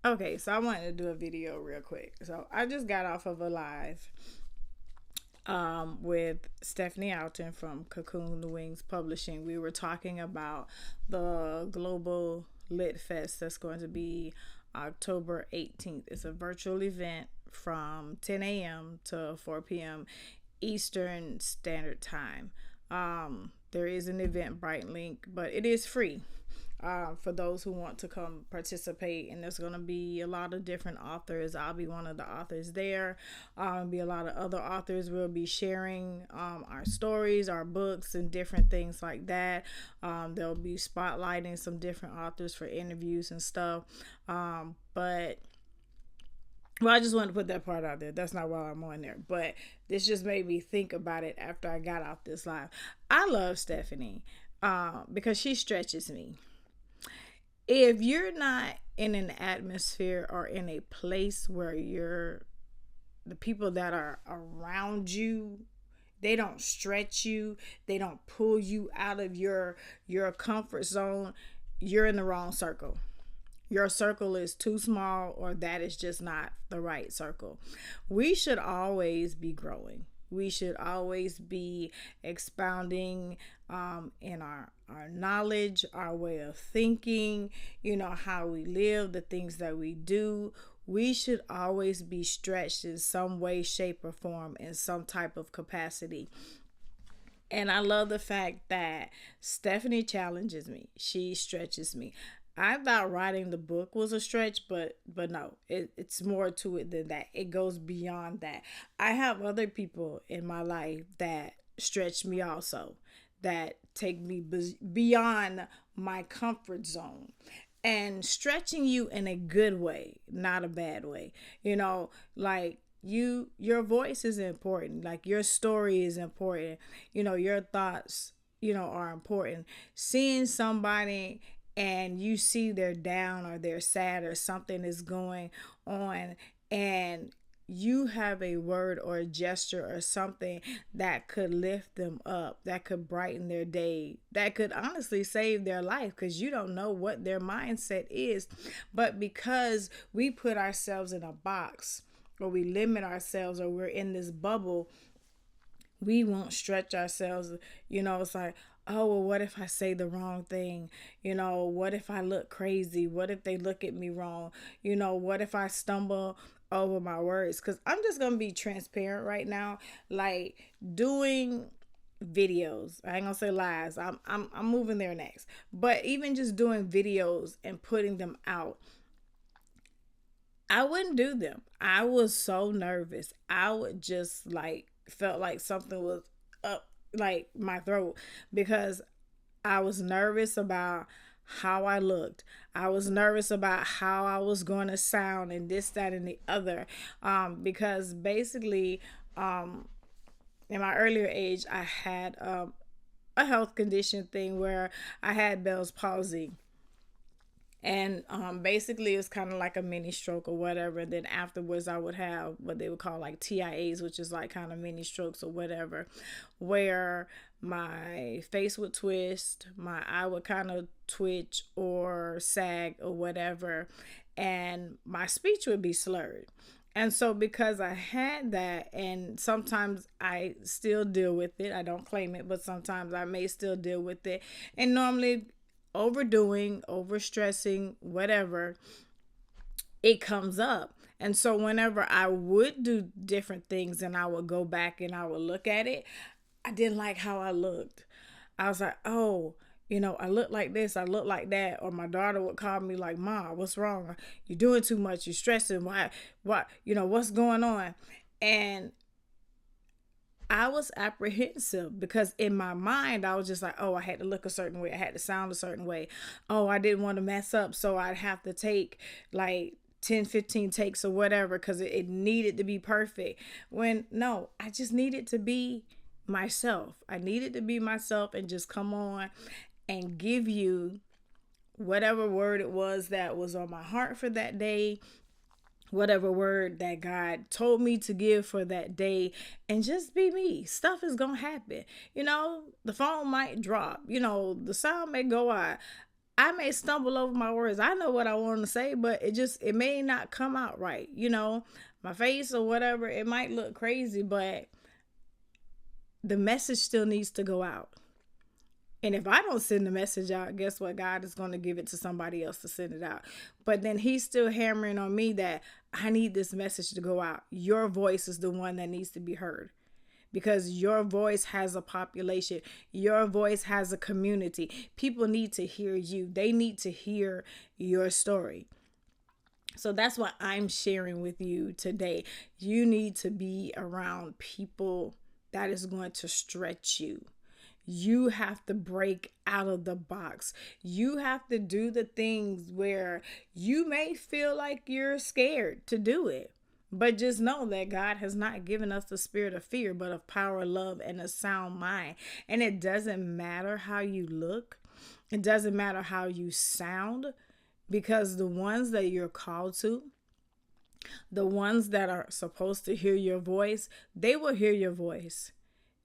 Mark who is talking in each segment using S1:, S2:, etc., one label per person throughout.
S1: Okay, so I wanted to do a video real quick. So I just got off of a live with Stephanie Alton from Cocoon Wings Publishing. We were talking about the Global Lit Fest that's going to be October 18th. It's a virtual event from 10 a.m. to 4 p.m. Eastern Standard Time. There is an Eventbrite link, but it is free for those who want to come participate. And there's going to be a lot of different authors. I'll be one of the authors there. Be a lot of other authors. We'll be sharing our stories, our books, and different things like that. They'll be spotlighting some different authors for interviews and stuff. But well, I just wanted to put that part out there. That's not why I'm on there. But this just made me think about it after I got off this live. I love Stephanie because she stretches me. If you're not in an atmosphere or in a place where the people that are around you, they don't stretch you, they don't pull you out of your comfort zone, you're in the wrong circle. Your circle is too small, or that is just not the right circle. We should always be growing. We should always be expounding in our knowledge, our way of thinking, how we live, the things that we do. We should always be stretched in some way, shape, or form, in some type of capacity. And I love the fact that Stephanie challenges me. She stretches me. I thought writing the book was a stretch, but no, it's more to it than that. It goes beyond that. I have other people in my life that stretch me also, that take me beyond my comfort zone. And stretching you in a good way, not a bad way. Like your voice is important. Like your story is important. Your thoughts, are important. Seeing somebody and you see they're down or they're sad or something is going on, and you have a word or a gesture or something that could lift them up, that could brighten their day, that could honestly save their life, because you don't know what their mindset is. But because we put ourselves in a box, or we limit ourselves, or we're in this bubble, we won't stretch ourselves. It's like, oh, well, what if I say the wrong thing? What if I look crazy? What if they look at me wrong? What if I stumble over my words? Because I'm just going to be transparent right now. Like, doing videos, I ain't gonna say lies, I'm moving there next, but even just doing videos and putting them out, I wouldn't do them. I was so nervous. I would just felt like something was up like my throat, because I was nervous about how I looked. I was nervous about how I was going to sound, and this, that, and the other. Because basically, in my earlier age, I had a health condition thing where I had Bell's palsy. And basically, it's kind of like a mini stroke or whatever. And then afterwards, I would have what they would call like TIAs, which is like kind of mini strokes or whatever, where my face would twist, my eye would kind of twitch or sag or whatever, and my speech would be slurred. And so, because I had that, and sometimes I still deal with it, I don't claim it, but sometimes I may still deal with it. And normally, overdoing, overstressing, whatever, it comes up. And so whenever I would do different things and I would go back and I would look at it, I didn't like how I looked. I was like, oh, I look like this, I look like that. Or my daughter would call me like, Ma, what's wrong? You're doing too much, you're stressing. Why, what's going on? And I was apprehensive, because in my mind, I was just like, oh, I had to look a certain way. I had to sound a certain way. Oh, I didn't want to mess up. So I'd have to take like 10, 15 takes or whatever, because it needed to be perfect. When no, I just needed to be myself. I needed to be myself and just come on and give you whatever word it was that was on my heart for that day, whatever word that God told me to give for that day, and just be me. Stuff is gonna happen. The phone might drop, the sound may go out. I may stumble over my words. I know what I want to say, but it may not come out right. My face or whatever, it might look crazy, but the message still needs to go out. And if I don't send the message out, guess what? God is going to give it to somebody else to send it out. But then he's still hammering on me that I need this message to go out. Your voice is the one that needs to be heard, because your voice has a population. Your voice has a community. People need to hear you. They need to hear your story. So that's what I'm sharing with you today. You need to be around people that is going to stretch you. You have to break out of the box. You have to do the things where you may feel like you're scared to do it. But just know that God has not given us the spirit of fear, but of power, love, and a sound mind. And it doesn't matter how you look. It doesn't matter how you sound, because the ones that you're called to, the ones that are supposed to hear your voice, they will hear your voice.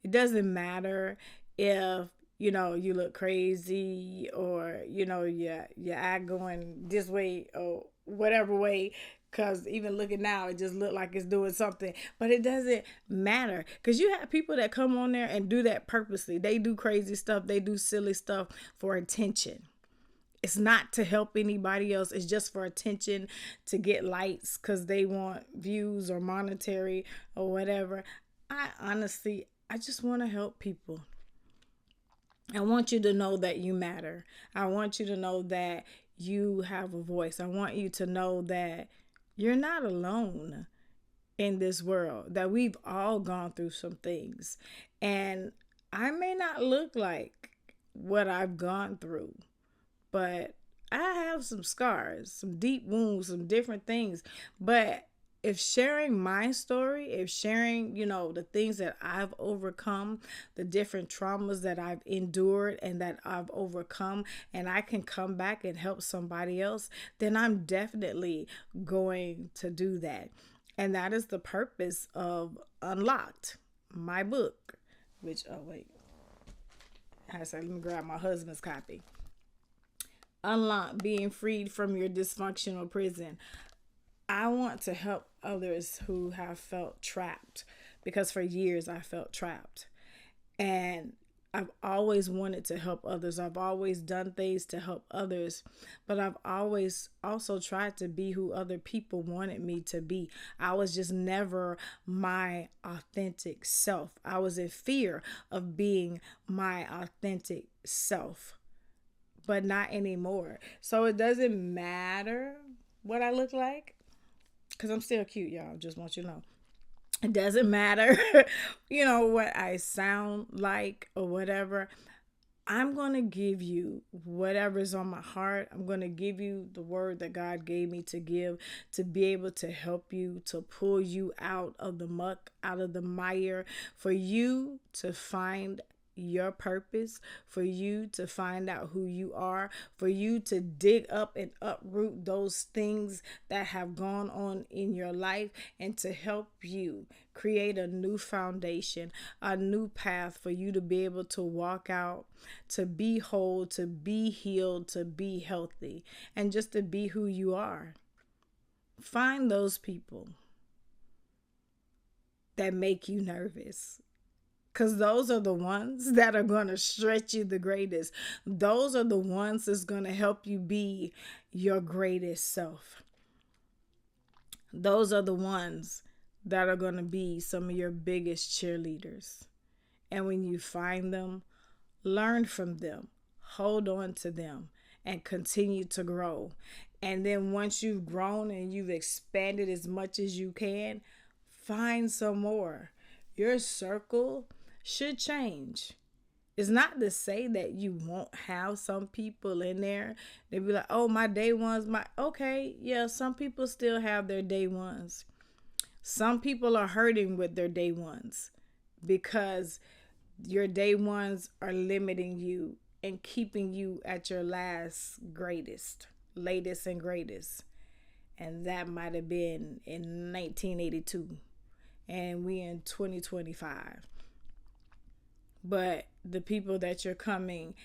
S1: It doesn't matter if you look crazy, or your eye going this way or whatever way, because even looking now it just look like it's doing something. But it doesn't matter, because you have people that come on there and do that purposely. They do crazy stuff, they do silly stuff for attention. It's not to help anybody else. It's just for attention, to get likes, because they want views or monetary or whatever. I just want to help people. I want you to know that you matter. I want you to know that you have a voice. I want you to know that you're not alone in this world, that we've all gone through some things. And I may not look like what I've gone through, but I have some scars, some deep wounds, some different things. But if sharing my story, if sharing, the things that I've overcome, the different traumas that I've endured and that I've overcome, and I can come back and help somebody else, then I'm definitely going to do that. And that is the purpose of Unlocked, my book, which, oh, wait. I said, let me grab my husband's copy. Unlocked, being freed from your dysfunctional prison. I want to help others who have felt trapped, because for years I felt trapped, and I've always wanted to help others. I've always done things to help others, but I've always also tried to be who other people wanted me to be. I was just never my authentic self. I was in fear of being my authentic self, but not anymore. So it doesn't matter what I look like, because I'm still cute, y'all. Just want you to know. It doesn't matter, what I sound like or whatever. I'm going to give you whatever's on my heart. I'm going to give you the word that God gave me to give, to be able to help you, to pull you out of the muck, out of the mire, for you to find your purpose, for you to find out who you are, for you to dig up and uproot those things that have gone on in your life, and to help you create a new foundation, a new path for you to be able to walk out, to be whole, to be healed, to be healthy, and just to be who you are. Find those people that make you nervous, because those are the ones that are going to stretch you the greatest. Those are the ones that's going to help you be your greatest self. Those are the ones that are going to be some of your biggest cheerleaders. And when you find them, learn from them, hold on to them, and continue to grow. And then once you've grown and you've expanded as much as you can, find some more. Your circle should change. It's not to say that you won't have some people in there. They be like, oh, my day ones, okay, yeah, some people still have their day ones. Some people are hurting with their day ones, because your day ones are limiting you and keeping you at your latest and greatest. And that might have been in 1982. And we in 2025. But the people that you're coming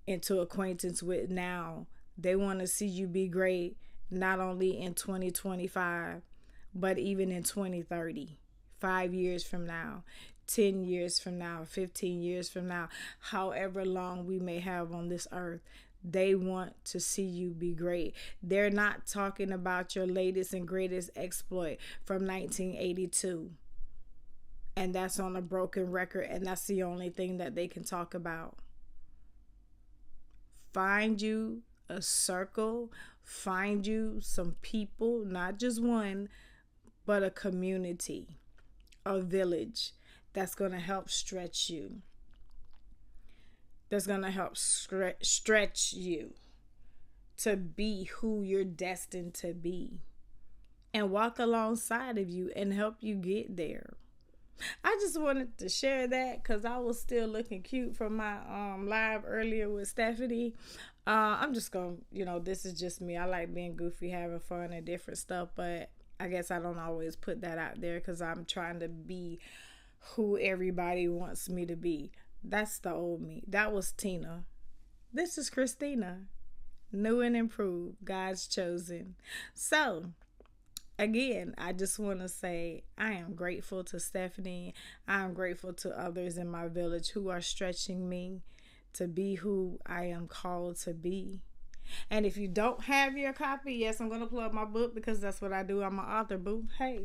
S1: into acquaintance with now. They want to see you be great not only in 2025, but even in 2030, 5 years from now, 10 years from now, 15 years from now, however long we may have on this earth. They want to see you be great. They're not talking about your latest and greatest exploit from 1982. And that's on a broken record, and that's the only thing that they can talk about. Find you a circle, find you some people, not just one, but a community, a village that's going to help stretch you. That's going to help stretch you to be who you're destined to be and walk alongside of you and help you get there. I just wanted to share that because I was still looking cute from my live earlier with Stephanie. I'm just going to, this is just me. I like being goofy, having fun and different stuff, but I guess I don't always put that out there because I'm trying to be who everybody wants me to be. That's the old me. That was Tina. This is Christina. New and improved. God's chosen. So, again, I just want to say I am grateful to Stephanie. I am grateful to others in my village who are stretching me to be who I am called to be. And if you don't have your copy, yes, I'm going to plug my book because that's what I do. I'm an author, boo. Hey.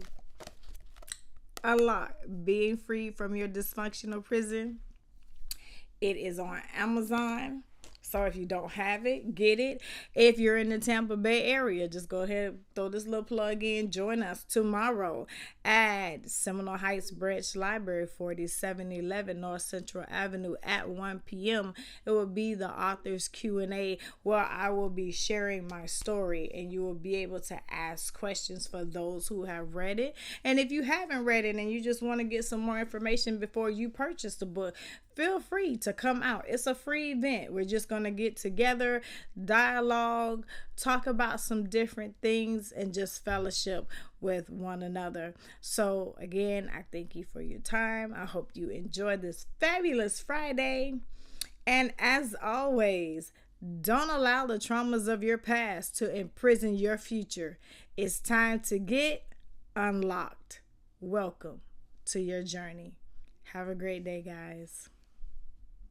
S1: Unlock Being Free from Your Dysfunctional Prison. It is on Amazon. So if you don't have it, get it. If you're in the Tampa Bay area, just go ahead and throw this little plug in. Join us tomorrow at Seminole Heights Branch Library, 4711 North Central Avenue at 1 p.m. It will be the author's Q&A where I will be sharing my story and you will be able to ask questions for those who have read it. And if you haven't read it and you just want to get some more information before you purchase the book, feel free to come out. It's a free event. We're just going to get together, dialogue, talk about some different things, and just fellowship with one another. So again, I thank you for your time. I hope you enjoy this fabulous Friday. And as always, don't allow the traumas of your past to imprison your future. It's time to get unlocked. Welcome to your journey. Have a great day, guys.